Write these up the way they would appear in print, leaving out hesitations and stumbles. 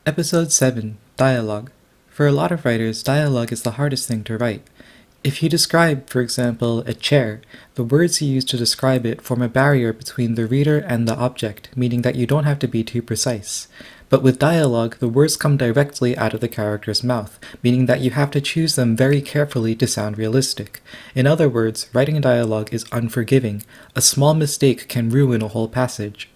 Episode 7 Dialogue. For a lot of writers, dialogue is the hardest thing to write. If you describe, for example, a chair, the words you use to describe it form a barrier between the reader and the object, meaning that you don't have to be too precise. But with dialogue, the words come directly out of the character's mouth, meaning that you have to choose them very carefully to sound realistic. In other words, writing dialogue is unforgiving. A small mistake can ruin a whole passage.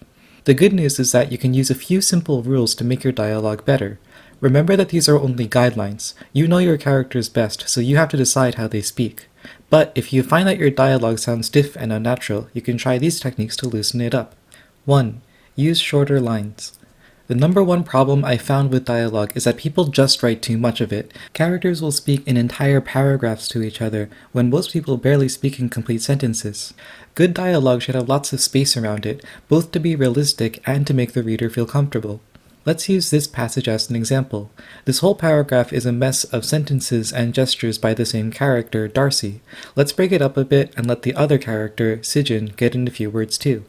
The good news is that you can use a few simple rules to make your dialogue better. Remember that these are only guidelines. You know your characters best, so you have to decide how they speak. But if you find that your dialogue sounds stiff and unnatural, you can try these techniques to loosen it up. 1. Use shorter lines. The number one problem I found with dialogue is that people just write too much of it. Characters will speak in entire paragraphs to each other, when most people barely speak in complete sentences. Good dialogue should have lots of space around it, both to be realistic and to make the reader feel comfortable. Let's use this passage as an example. This whole paragraph is a mess of sentences and gestures by the same character, Darcy. Let's break it up a bit and let the other character, Sijin, get in a few words too.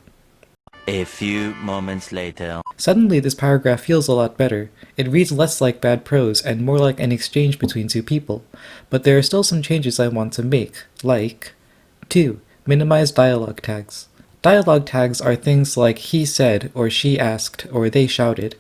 A few moments later. Suddenly this paragraph feels a lot better. It reads less like bad prose and more like an exchange between two people. But there are still some changes I want to make, like 2. Minimize dialogue tags. Dialogue tags are things like he said, or she asked, or they shouted.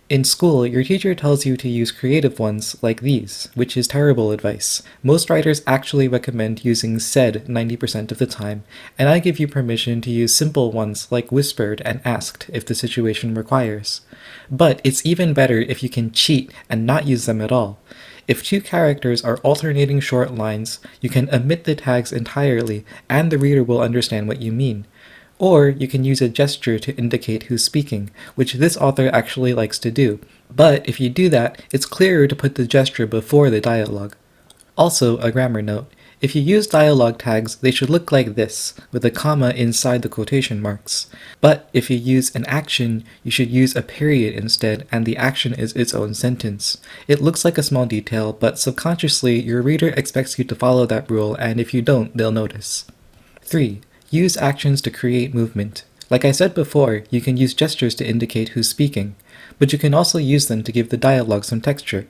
In school, your teacher tells you to use creative ones like these, which is terrible advice. Most writers actually recommend using said 90% of the time, and I give you permission to use simple ones like whispered and asked if the situation requires. But it's even better if you can cheat and not use them at all. If two characters are alternating short lines, you can omit the tags entirely, and the reader will understand what you mean. Or you can use a gesture to indicate who's speaking, which this author actually likes to do. But if you do that, it's clearer to put the gesture before the dialogue. Also, a grammar note. If you use dialogue tags, they should look like this, with a comma inside the quotation marks. But if you use an action, you should use a period instead, and the action is its own sentence. It looks like a small detail, but subconsciously, your reader expects you to follow that rule, and if you don't, they'll notice. 3. Use actions to create movement. Like I said before, you can use gestures to indicate who's speaking, but you can also use them to give the dialogue some texture.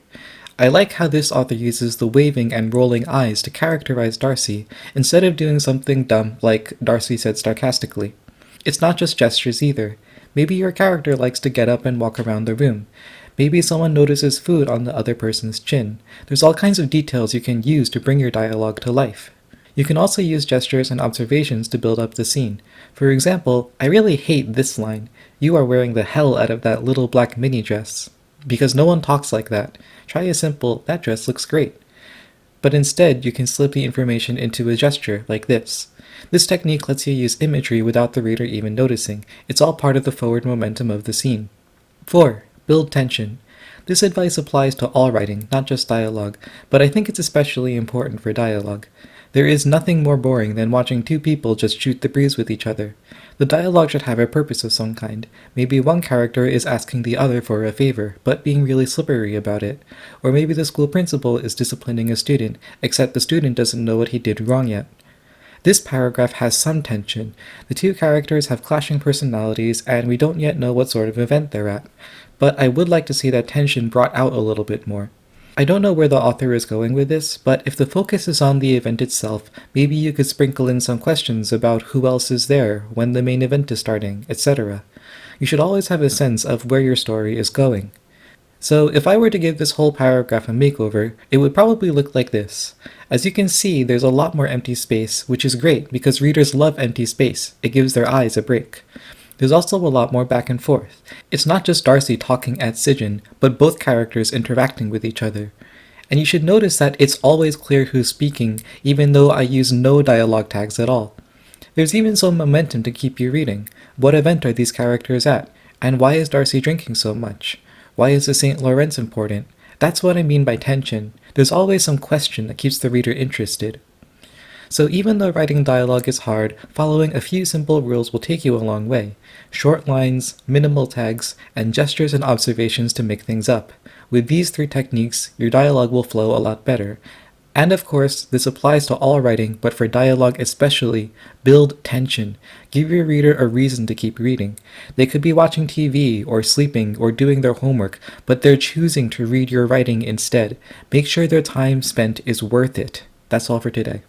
I like how this author uses the waving and rolling eyes to characterize Darcy, instead of doing something dumb like Darcy said sarcastically. It's not just gestures either. Maybe your character likes to get up and walk around the room. Maybe someone notices food on the other person's chin. There's all kinds of details you can use to bring your dialogue to life. You can also use gestures and observations to build up the scene. For example, I really hate this line, "You are wearing the hell out of that little black mini dress." Because no one talks like that. Try a simple, "That dress looks great." But instead, you can slip the information into a gesture, like this. This technique lets you use imagery without the reader even noticing. It's all part of the forward momentum of the scene. 4. Build tension. This advice applies to all writing, not just dialogue, but I think it's especially important for dialogue. There is nothing more boring than watching two people just shoot the breeze with each other. The dialogue should have a purpose of some kind. Maybe one character is asking the other for a favor, but being really slippery about it. Or maybe the school principal is disciplining a student, except the student doesn't know what he did wrong yet. This paragraph has some tension. The two characters have clashing personalities, and we don't yet know what sort of event they're at. But I would like to see that tension brought out a little bit more. I don't know where the author is going with this, but if the focus is on the event itself, maybe you could sprinkle in some questions about who else is there, when the main event is starting, etc. You should always have a sense of where your story is going. So if I were to give this whole paragraph a makeover, it would probably look like this. As you can see, there's a lot more empty space, which is great because readers love empty space. It gives their eyes a break. There's also a lot more back and forth. It's not just Darcy talking at Sijin, but both characters interacting with each other. And you should notice that it's always clear who's speaking, even though I use no dialogue tags at all. There's even some momentum to keep you reading. What event are these characters at? And why is Darcy drinking so much? Why is the St. Lawrence important? That's what I mean by tension. There's always some question that keeps the reader interested. So even though writing dialogue is hard, following a few simple rules will take you a long way. Short lines, minimal tags, and gestures and observations to make things up. With these 3 techniques, your dialogue will flow a lot better. And of course, this applies to all writing, but for dialogue especially, build tension. Give your reader a reason to keep reading. They could be watching TV, or sleeping, or doing their homework, but they're choosing to read your writing instead. Make sure their time spent is worth it. That's all for today.